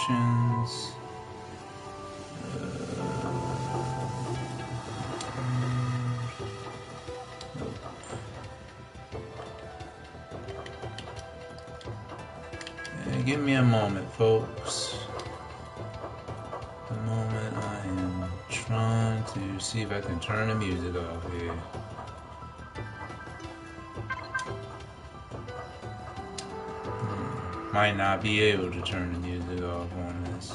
options. Give me a moment, folks. A moment. I am trying to see if I can turn the music off here. Might not be able to turn the music off on this.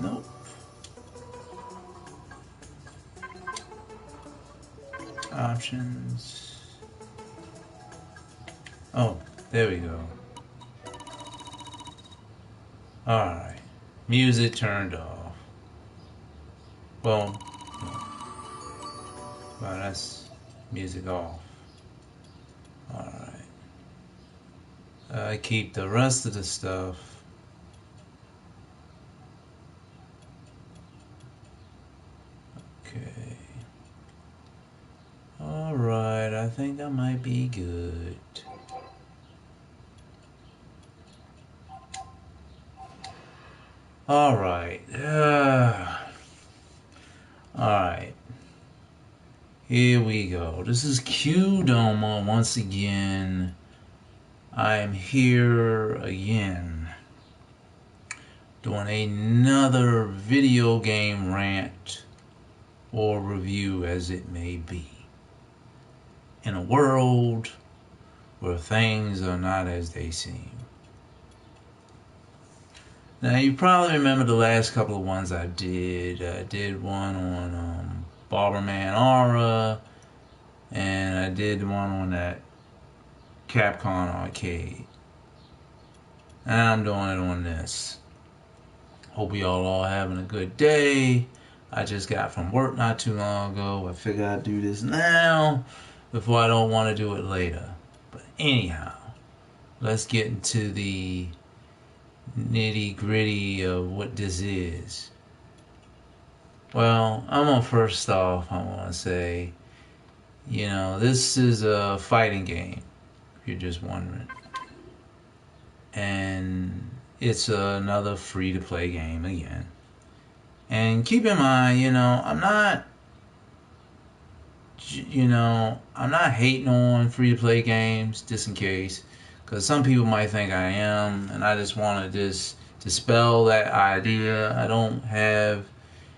Nope. Options. Oh, there we go. Alright. Music turned off. Well, that's music off. Alright. I keep the rest of the stuff. Okay. Alright, I think I might be good. Alright. Alright. Here we go. This is Qdoma once again. I'm here again. Doing another video game rant or review, as it may be. In a world where things are not as they seem. Now, you probably remember the last couple of ones I did. I did one on Bomberman Aura, and I did one on that Capcom arcade. And I'm doing it on this. Hope y'all all having a good day. I just got from work not too long ago. I figured I'd do this now before I don't want to do it later. But anyhow, let's get into the nitty gritty of what this is. Well, I'm gonna first off, I want to say, you know, this is a fighting game, if you're just wondering. And it's another free to play game again. And keep in mind, I'm not hating on free to play games, just in case. Because some people might think I am, and I just want to just dispel that idea. I don't have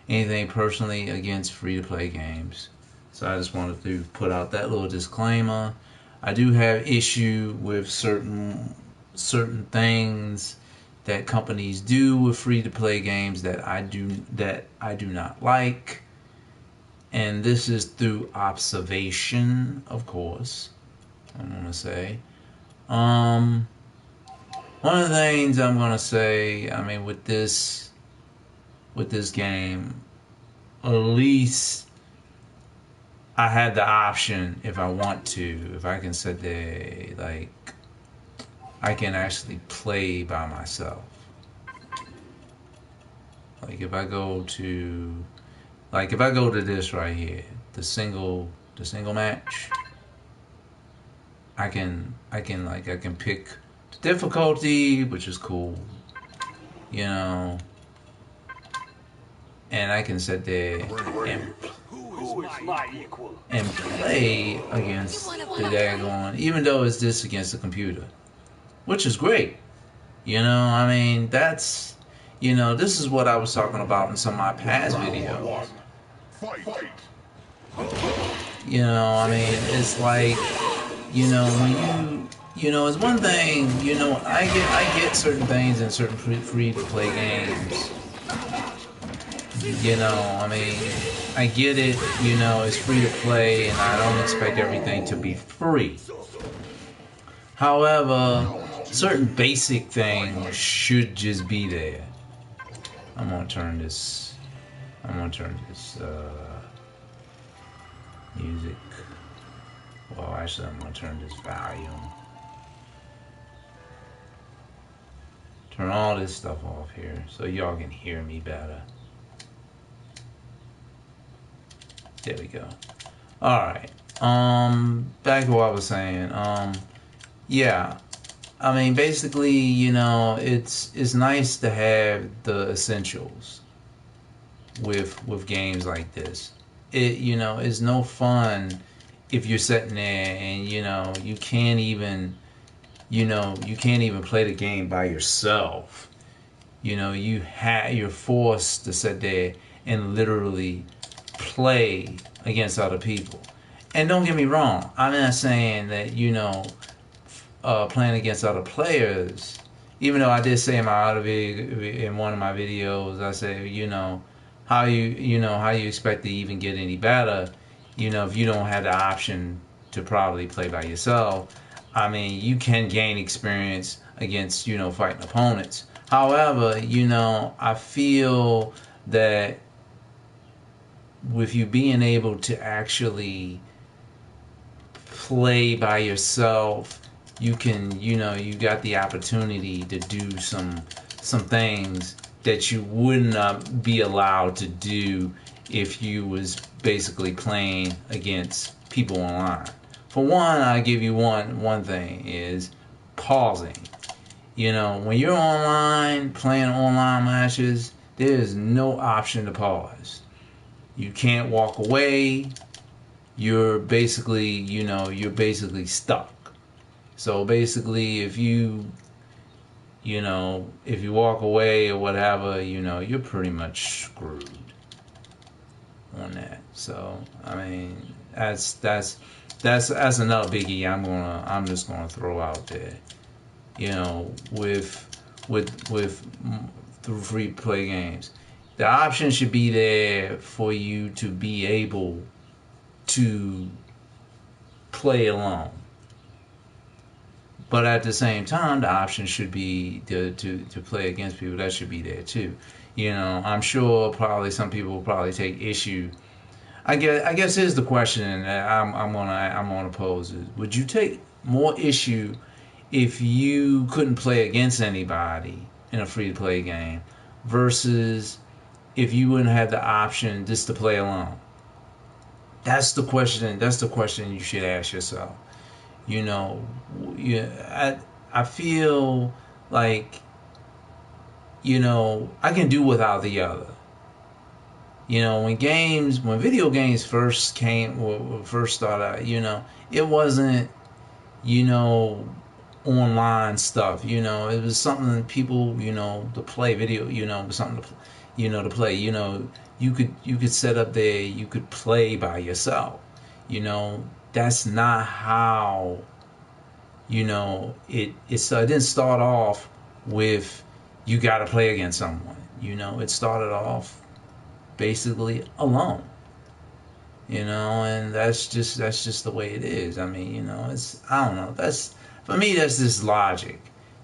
anything personally against free-to-play games. So I just wanted to put out that little disclaimer. I do have issue with certain things that companies do with free-to-play games that I do not like. And this is through observation, of course, I'm going to say. One of the things I'm gonna say, I mean, with this game, at least I had the option, if I want to, if I can set I can actually play by myself. Like if I go to this right here, the single match. I can pick the difficulty, which is cool, and I can sit there and play against the daggone, even though it's this against the computer, which is great. I mean, that's, this is what I was talking about in some of my past videos. I mean, it's like, when it's one thing, I get certain things in certain free-to-play games. I mean, I get it, it's free to play, and I don't expect everything to be free. However, certain basic things should just be there. I'm gonna turn this music. Well, actually, I'm gonna turn this volume. Turn all this stuff off here so y'all can hear me better. There we go. All right. Back to what I was saying. Yeah. I mean, basically, it's nice to have the essentials with games like this. It's no fun if you're sitting there and you can't even play the game by yourself. You're forced to sit there and literally play against other people. And don't get me wrong, I'm not saying that playing against other players. Even though I did say in my other video, in one of my videos, I say how you expect to even get any better, if you don't have the option to probably play by yourself. I mean, you can gain experience against fighting opponents. However, I feel that with you being able to actually play by yourself, you can you got the opportunity to do some things that you would not be allowed to do if you was basically playing against people online. For one, I give you one thing is pausing. When you're online playing online matches, there is no option to pause. You can't walk away. You're basically stuck. So basically, if you walk away or whatever, you're pretty much screwed on that. So I mean, that's another biggie I'm just gonna throw out there. With through free play games, the option should be there for you to be able to play alone. But at the same time, the option should be to play against people. That should be there too. I'm sure probably some people will probably take issue. I guess here's the question that I'm gonna pose is: would you take more issue if you couldn't play against anybody in a free to play game versus if you wouldn't have the option just to play alone? That's the question. That's the question you should ask yourself. I feel like I can do without the other. When video games first started out, it wasn't online stuff. It was something people to play video. Something to play. You could set up there. You could play by yourself. That's not how it didn't start off with you got to play against someone. It started off basically alone. And that's just the way it is. I mean, I don't know. That's for me. That's just logic.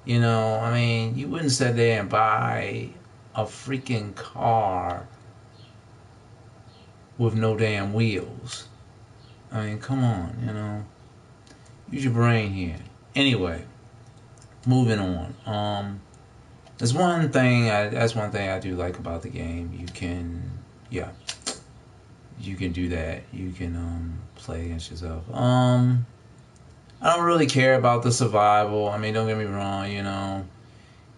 I mean, you wouldn't sit there and buy a freaking car with no damn wheels. I mean, come on, use your brain here. Anyway, moving on. That's one thing I do like about the game. You can do that. You can play against yourself. I don't really care about the survival. I mean, don't get me wrong.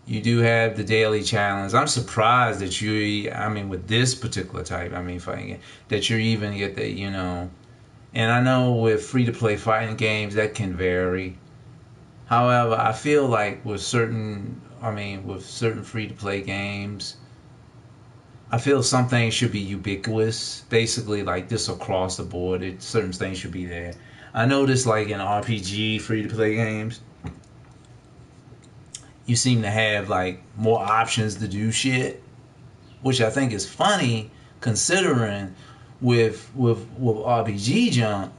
You do have the daily challenge. I'm surprised that with this particular type, fighting game, that you even get the. And I know with free-to-play fighting games, that can vary. However, I feel like with certain free-to-play games, I feel some things should be ubiquitous. Basically, like this across the board. Certain things should be there. I noticed like in RPG free-to-play games, you seem to have like more options to do shit, which I think is funny considering with RPG jump,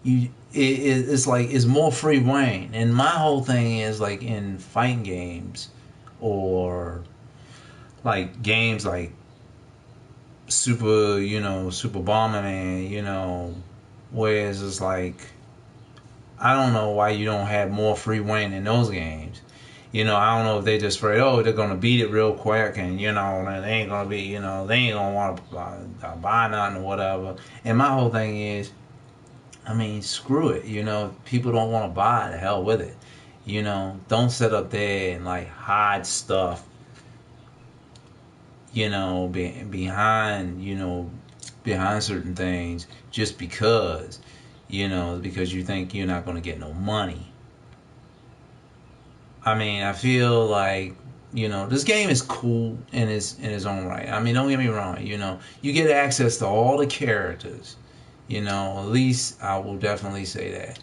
it's like it's more free reign. And my whole thing is like in fighting games or like games like Super Bomberman, whereas it's like I don't know why you don't have more free reign in those games. I don't know if they just afraid, oh, they're gonna beat it real quick, and they ain't gonna be, they ain't gonna want to buy nothing or whatever. And my whole thing is, I mean, screw it. People don't want to buy it. The hell with it. Don't sit up there and like hide stuff. Behind behind certain things just because you think you're not going to get no money. I mean, I feel like this game is cool in its own right. I mean, don't get me wrong. You get access to all the characters. At least I will definitely say that.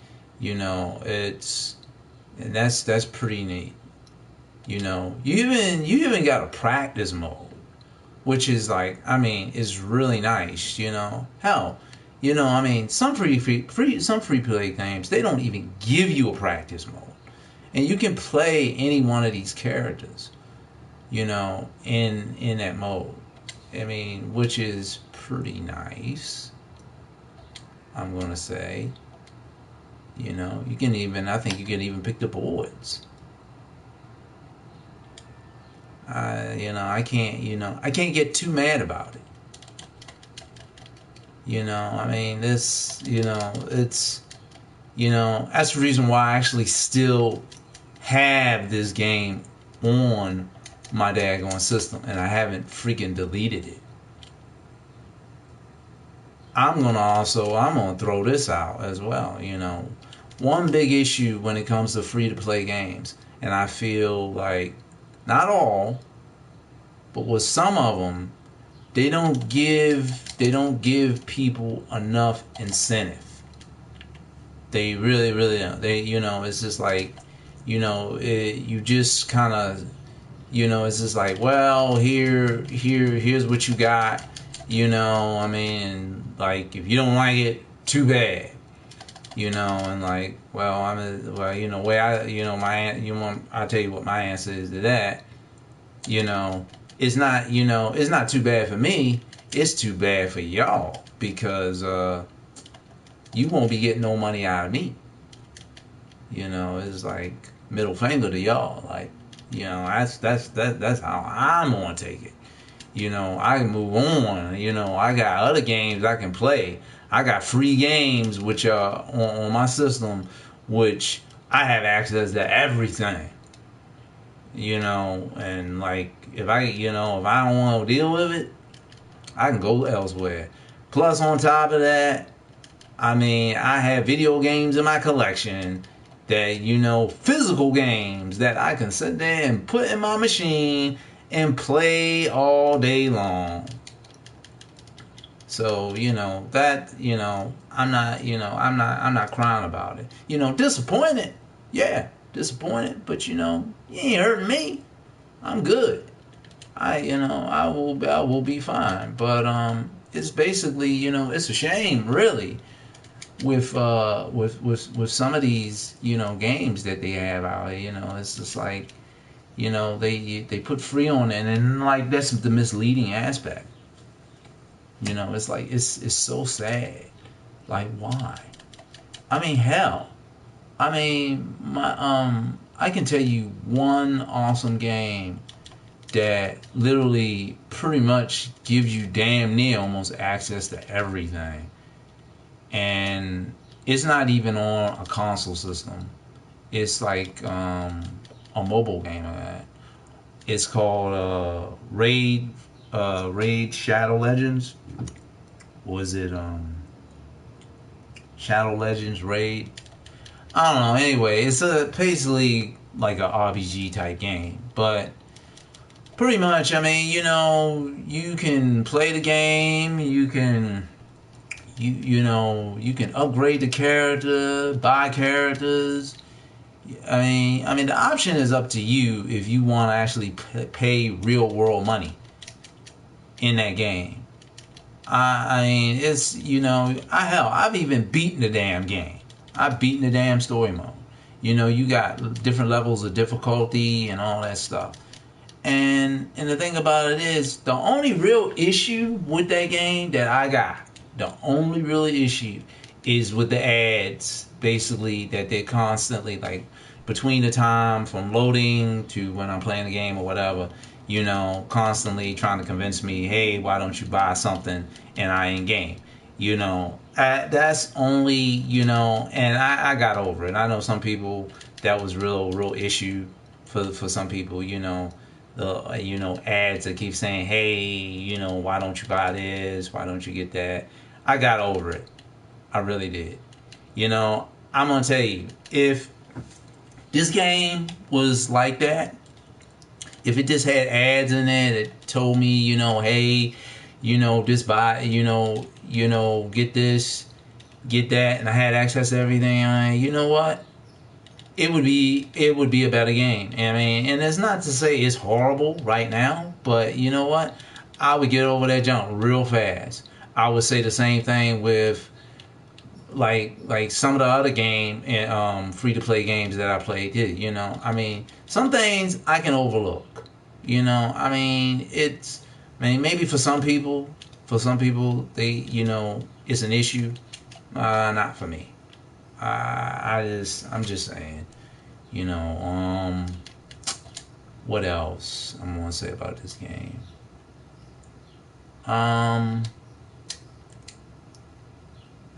That's pretty neat. You even got a practice mode, which is like, I mean, is really nice. Hell, I mean, some free play games, they don't even give you a practice mode, and you can play any one of these characters, in that mode. I mean, which is pretty nice, I'm gonna say. You can even, I think you can even pick the boards. I can't get too mad about it. I mean, this, it's, that's the reason why I actually still have this game on my daggone system, and I haven't freaking deleted it. I'm gonna throw this out as well. One big issue when it comes to free to play games, and I feel like not all, but with some of them, they don't give people enough incentive. They really, really don't. It's just like, you just kind of, it's just like, well, here's what you got. I mean, like, if you don't like it, too bad. And like, well, I'll tell you what my answer is to that. It's not too bad for me. It's too bad for y'all, because you won't be getting no money out of me. It's like middle finger to y'all. Like, that's how I'm gonna take it. I can move on. I got other games I can play. I got free games which are on my system, which I have access to everything. And like, if I don't want to deal with it, I can go elsewhere. Plus, on top of that, I mean, I have video games in my collection that, physical games that I can sit there and put in my machine and play all day long. So, I'm not crying about it. Disappointed. Yeah, disappointed, but you ain't hurting me. I'm good. I will be fine. But it's basically, it's a shame, really, with some of these, games that they have out here. It's just like, they put free on it, and then, like, that's the misleading aspect. It's like, it's so sad. Like, why? I mean, hell. I mean, I can tell you one awesome game that literally pretty much gives you damn near almost access to everything. And it's not even on a console system. It's like a mobile game of that. It's called Raid Shadow Legends. Was it Shadow Legends Raid? I don't know. Anyway, it's basically like an RPG type game, but pretty much, I mean, you can play the game, you can upgrade the character, buy characters. I mean, the option is up to you if you want to actually pay real world money in that game. I mean, it's, I've even beaten the damn game. I've beaten the damn story mode. You got different levels of difficulty and all that stuff. And the thing about it is, the only real issue with that game that I got, the only real issue is with the ads, basically, that they're constantly, like, between the time from loading to when I'm playing the game or whatever, constantly trying to convince me, hey, why don't you buy something and I in game? That's only, and I got over it. I know some people that was real issue for some people, the ads that keep saying, hey, why don't you buy this? Why don't you get that? I got over it. I really did. I'm gonna tell you, if this game was like that, if it just had ads in it that told me, hey, just buy, get this, get that, and I had access to everything, you know what? It would be a better game. I mean, and it's not to say it's horrible right now, but you know what? I would get over that junk real fast. I would say the same thing with like some of the other game and free to play games that I played did. I mean, some things I can overlook. I mean, maybe for some people they it's an issue. Not for me. I'm just saying. What else I'm gonna say about this game?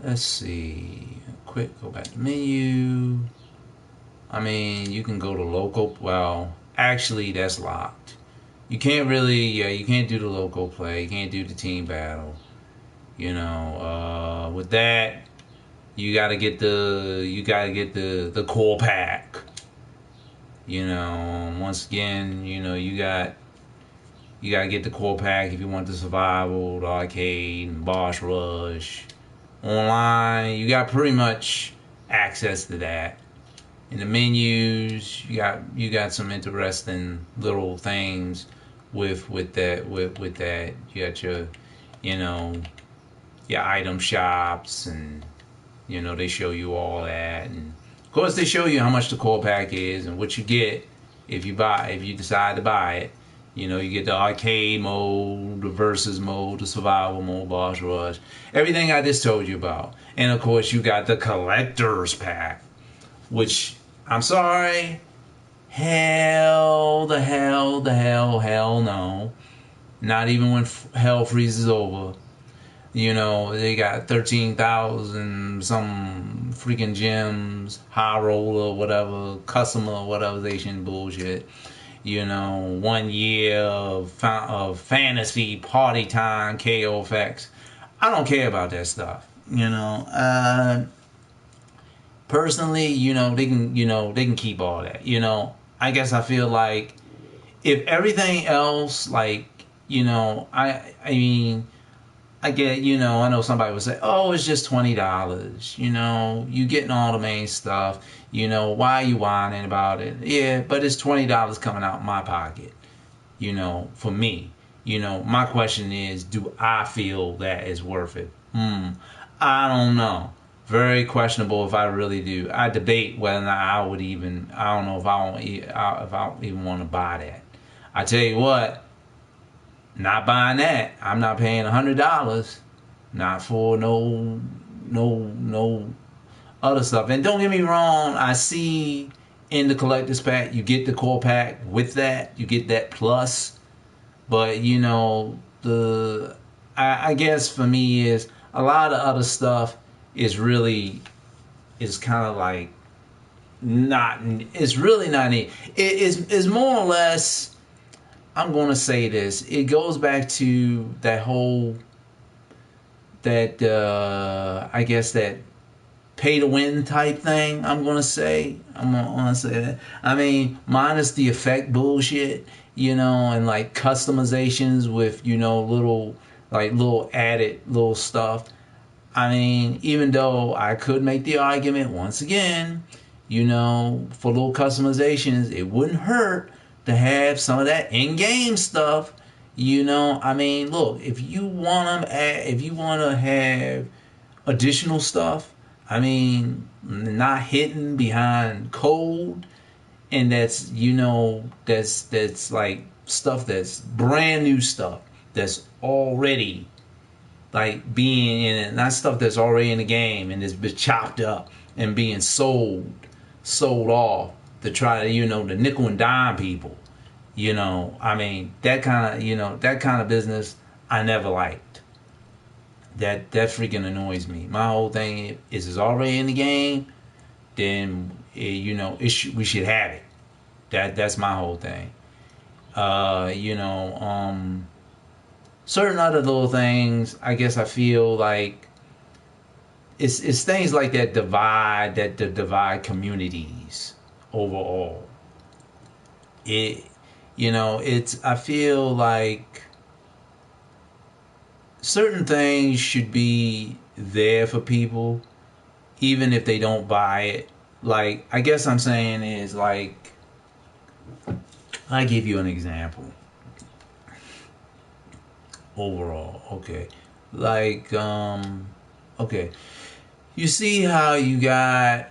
Let's see. Quick, go back to menu. I mean, you can go to local. Well, actually, that's locked. You can't really. Yeah, you can't do the local play. You can't do the team battle. With that, you gotta get the core pack. Once again, you gotta get the core pack if you want the survival, the arcade, and boss rush. Online, you got pretty much access to that. In the menus, you got some interesting little things with that. You got your item shops, and they show you all that, and of course they show you how much the core pack is and what you get if you decide to buy it. You get the arcade mode, the versus mode, the survival mode, boss rush, everything I just told you about. And of course you got the collector's pack, which, I'm sorry, hell no. Not even when hell freezes over. They got 13,000 some freaking gems, high roller, whatever, customization bullshit. 1 year of fantasy party time KO effects. I don't care about that stuff. Personally, they can keep all that. I guess I feel like if everything else, I mean, I get, I know somebody would say, oh, it's just $20. You getting all the main stuff. Why are you whining about it? Yeah, but it's $20 coming out my pocket, for me. My question is, do I feel that is worth it? I don't know. Very questionable if I really do. I debate whether or not I don't know if I even want to buy that. I tell you what, not buying that. I'm not paying $100. Not for no other stuff. And don't get me wrong, I see in the collector's pack you get the core pack with that. You get that plus. But I guess for me is a lot of other stuff is kind of like it's really not neat. It's more or less, I'm going to say this. It goes back to that whole, I guess that pay to win type thing. I'm going to say that. I mean, minus the effect bullshit, and like customizations with, little added little stuff. I mean, even though I could make the argument once again, for little customizations, it wouldn't hurt to have some of that in-game stuff. I mean, look, if you want to have additional stuff, I mean, not hidden behind code, and that's like stuff that's brand new stuff that's already like being in it, not stuff that's already in the game and it's been chopped up and being sold off to try to, the nickel and dime people. I mean, that kind of, that kind of business I never liked. That freaking annoys me. My whole thing is it's already in the game, then we should have it. That's my whole thing. Certain other little things, I guess I feel like it's things like that divide communities overall. I feel like certain things should be there for people even if they don't buy it. Like, I guess I'm saying is, like, I give you an example. Overall, okay. Like, okay. You see how you got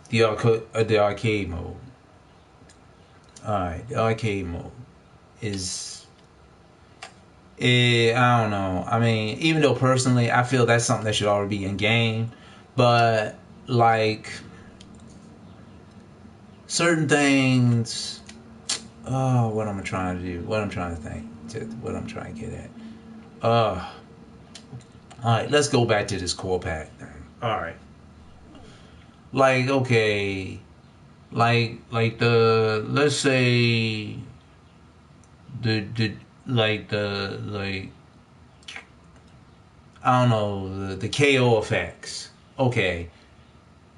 the arcade mode. Alright, the arcade mode is, I don't know. I mean, even though personally I feel that's something that should already be in game, but like certain things, what I'm trying to do, what I'm trying to think, what I'm trying to get at. Alright, let's go back to this core pack thing. Alright. Like, okay, like let's say I don't know, the KO effects. Okay.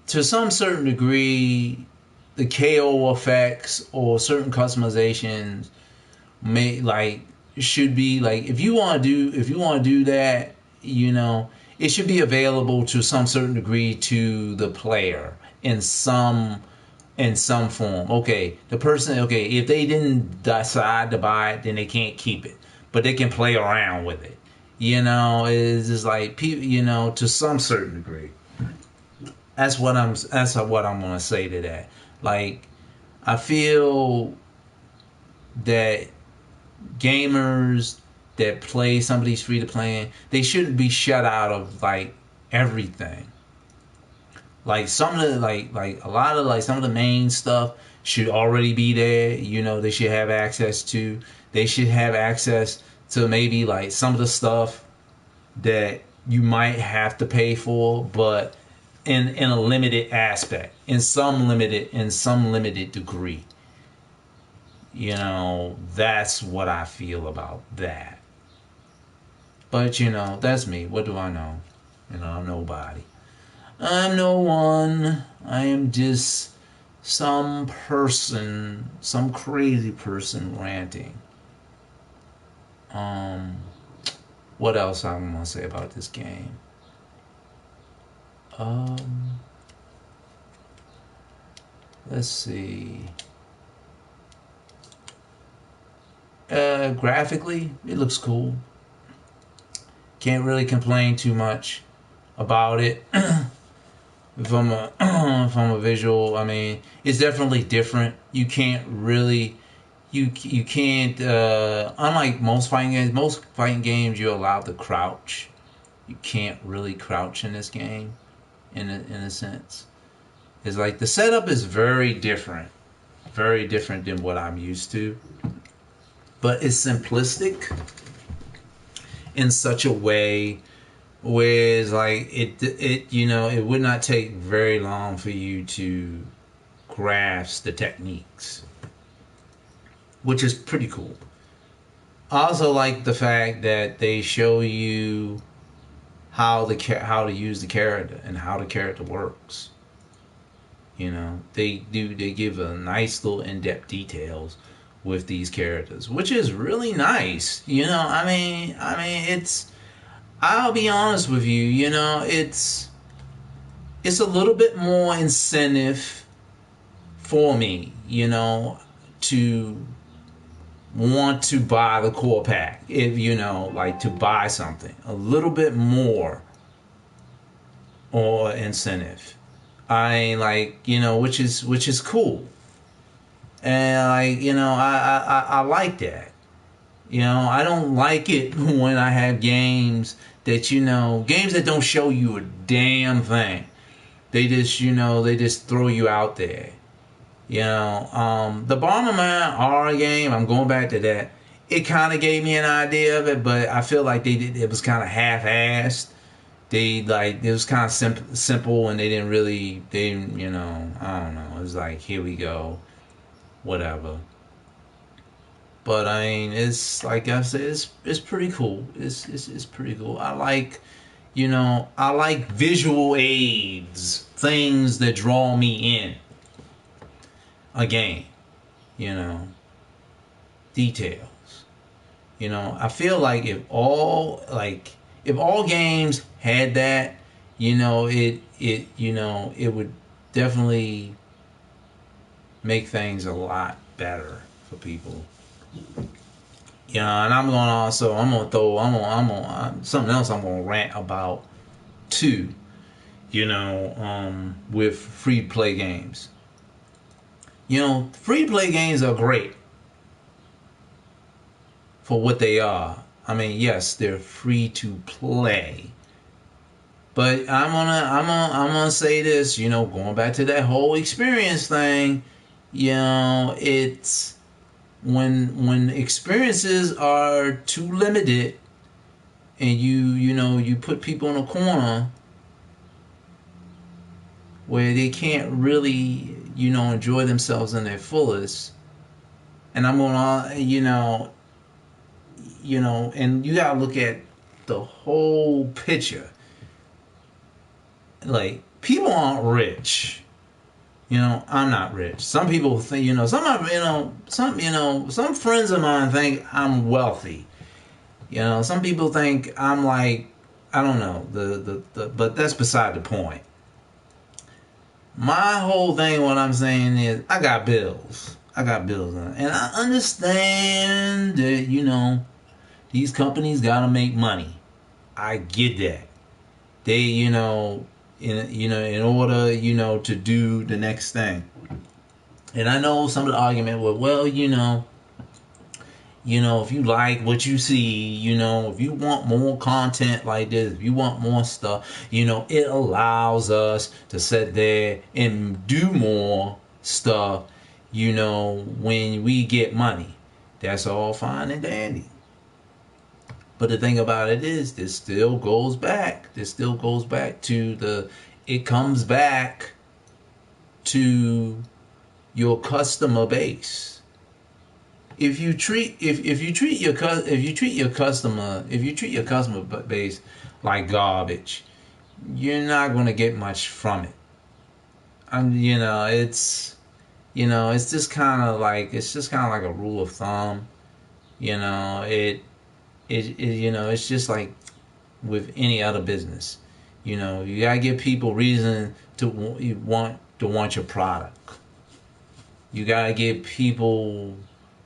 To some certain degree, the KO effects or certain customizations should be like, if you want to do that, it should be available to some certain degree to the player in some form. Okay, the person, okay, if they didn't decide to buy it, then they can't keep it, but they can play around with it. It's just like people, to some certain degree. That's what I'm gonna say to that. Like, I feel that gamers that play some of these free to play, they shouldn't be shut out of like everything. Like some of the like a lot of like some of the main stuff should already be there. They should have access to. They should have access to maybe like some of the stuff that you might have to pay for, but in a limited aspect, in some limited degree. That's what I feel about that. But that's me. What do I know? I'm nobody. I'm no one. I am just some person, some crazy person ranting. What else I'm gonna say about this game? Let's see. Graphically, it looks cool. Can't really complain too much about it. From a visual, I mean, it's definitely different. You can't really, you can't. Unlike most fighting games, you're allowed to crouch. You can't really crouch in this game, in a sense. It's like the setup is very different than what I'm used to. But it's simplistic in such a way where it's like it would not take very long for you to grasp the techniques, which is pretty cool. I also like the fact that they show you how to use the character and how the character works. They give a nice little in-depth details with these characters, which is really nice. I mean, it's. I'll be honest with you. It's a little bit more incentive for me. To want to buy the core pack, if like to buy something, a little bit more or incentive. I like which is cool. And I like that. I don't like it when I have games that games that don't show you a damn thing. They just, they just throw you out there. The Bomberman horror game, I'm going back to that. It kind of gave me an idea of it, but I feel like it was kind of half-assed. It was kind of simple, and I don't know. It was like, here we go, whatever. But I mean, it's like I said, it's pretty cool. It's pretty cool. I like visual aids, things that draw me in a game. You know, details. I feel like if all games had that, it would definitely make things a lot better for people. And I'm gonna something else I'm gonna rant about too. With free to play games. Free to play games are great for what they are. I mean, yes, they're free to play. But I'm gonna say this, going back to that whole experience thing, it's when experiences are too limited and you put people in a corner where they can't really, enjoy themselves in their fullest. And I'm gonna, and you gotta look at the whole picture. Like, people aren't rich. I'm not rich. Some people think, some friends of mine think I'm wealthy. Some people think I'm like, I don't know, but that's beside the point. My whole thing, what I'm saying is, I got bills. And I understand that, these companies gotta make money. I get that. They, in order, to do the next thing. And I know some of the argument was, well, if you like what you see, if you want more content like this, if you want more stuff, it allows us to sit there and do more stuff, when we get money. That's all fine and dandy. But the thing about it is, this still goes back to it comes back to your customer base. If you treat your customer base like garbage, you're not gonna get much from it. It's just kind of like a rule of thumb. It's just like with any other business. You gotta give people reason to want your product. You gotta give people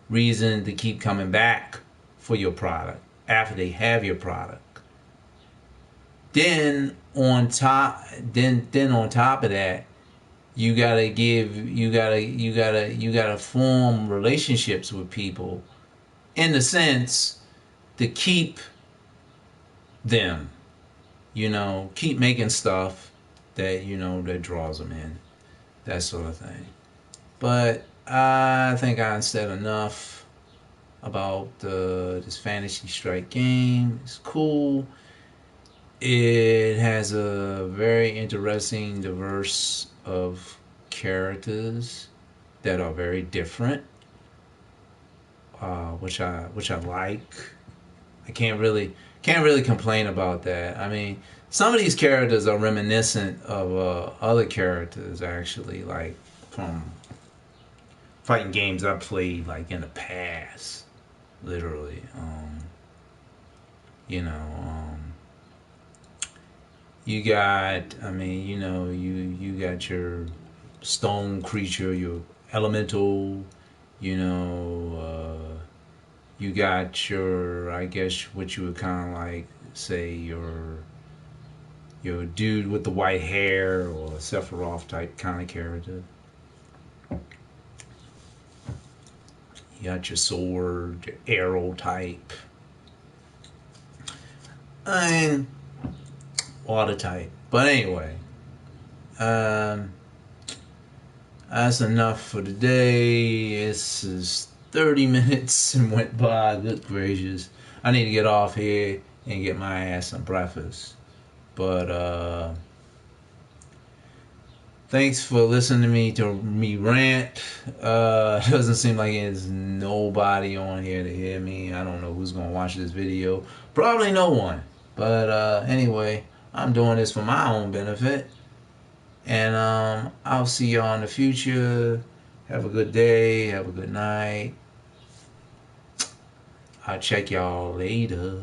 reason to keep coming back for your product after they have your product. Then on top of that, you gotta form relationships with people, in the sense to keep them, keep making stuff that that draws them in, that sort of thing. But I think I said enough about this Fantasy Strike game. It's cool. It has a very interesting, diverse of characters that are very different, which I like. I can't really complain about that. I mean, some of these characters are reminiscent of other characters, actually, like from fighting games I played like in the past, literally. You got, you got your stone creature, your elemental, you got your, I guess, what you would kind of like say your dude with the white hair, or Sephiroth type kind of character. You got your sword, your arrow type. I mean, water type. But anyway, Um, that's enough for today. This is 30 minutes and went by. Good gracious. I need to get off here and get my ass some breakfast. But thanks for listening to me rant. It doesn't seem like there's nobody on here to hear me. I don't know who's gonna watch this video. Probably no one. But anyway, I'm doing this for my own benefit. And I'll see y'all in the future. Have a good day. Have a good night. I'll check y'all later.